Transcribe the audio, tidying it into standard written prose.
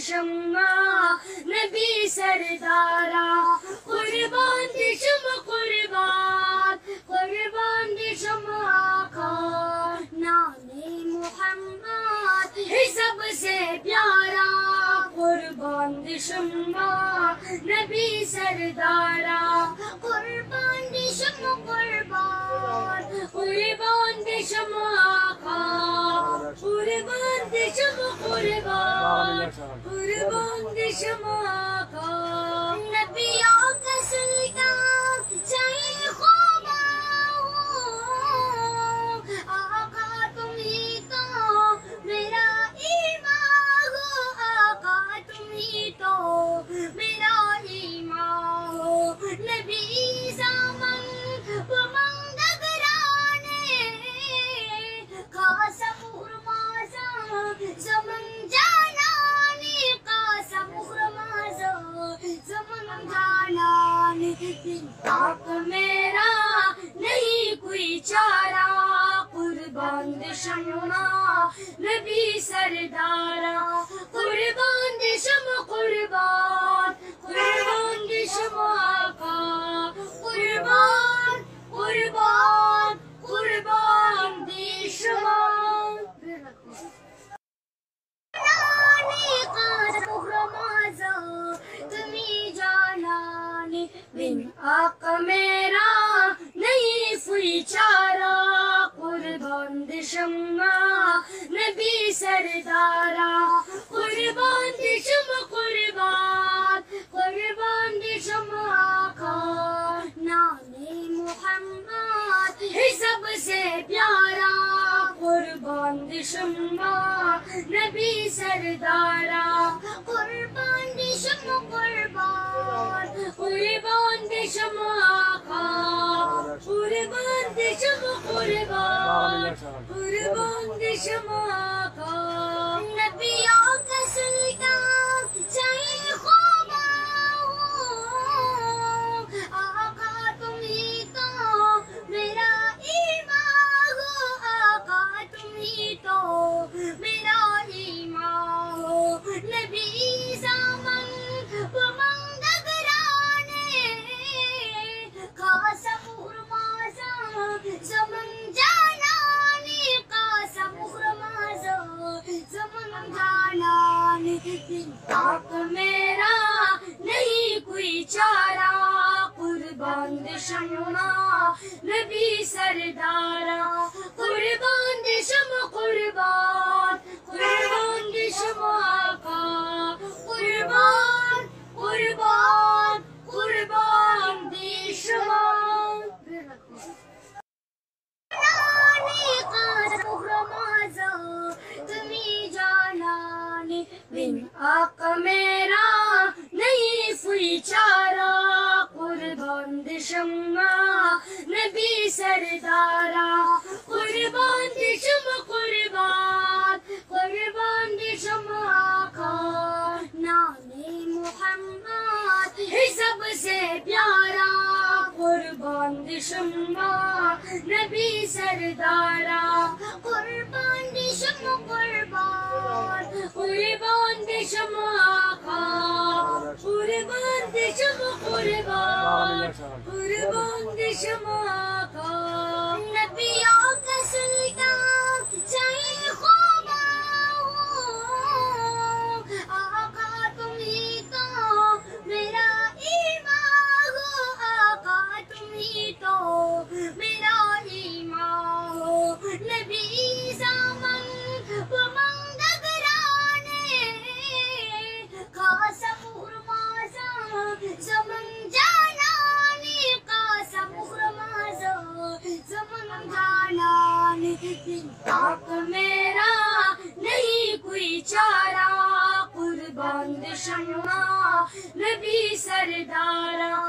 شمع نبی سردارا قربان دی شمع قربان قربان دی شمع آقا نام محمد ہے سب سے پیارا قربان دی شمع نبی سردارا قربان دی شمع قربان قربان دی شمع آقا قربان دی شمع قربان قربان دی شمع آقا نبیوں کا سلطان چاہیے خوبا آقا تم ہی تو میرا ایمان ہو آقا تم ہی تو میرا ایمان ہو نبی زمان ومندگرانے قاسم خرمازا زمن جانانی قاسم خرمازا زمن جانانی پاک میرا نہیں کوئی چارہ قربان دی شمع نبی سردارا قربان دی شمع قربان قربان دی شمع آقا قربان قربان قربان دی شمع تمہیں جانانی بن آقا میرا نہیں کوئی چارہ قربان دی شمع نبی سردارا قربان دی شمع قربان قربان دی شمع آقا نام محمد ہے سب سے پیارا قربان دی شمع نبی سردارا قربان دی شمع قربان قربان دی شمع آقا قربان دی شمع قربان قربان دی شمع آقا نبیوں کا سلطان چاہیے خوبا آقا تم ہی تو میرا ایمان ہو آقا تم ہی تو میرا ایمان ہو نبی زمان ومندگرانے قاسم خرمازا زمن جانانی قاسم خرمازا زمن جانانی پاک میرا نہیں کوئی چارہ قربان دی شمع نبی سردارا قربان دی شمع قربان قربان دی شمع آقا قربان قربان قربان دی شمع تمہیں جانانی بن آقا میرا نہیں کوئی چارہ قربان دی شمع نبی سردارا قربان دی شمع قربان قربان دی شمع آقا نام محمد ہے سب سے پیارا قربان دی شمع نبی سردارا قربان دی شمع قربان قربان دی شمع آقا قربان دی شمع قربان قربان دی شمع آقا نبیوں کا سلطان چاہیے خوبا آقا تم ہی تو میرا ایمان ہو آقا تم ہی تو میرا ایمان ہو نبی زمان ومندگرانے قاسم خرمازا زمن جانانی قاسم خرمازا زمن جانانی پاک میرا نہیں کوئی چارہ قربان دی شمع نبی سردارا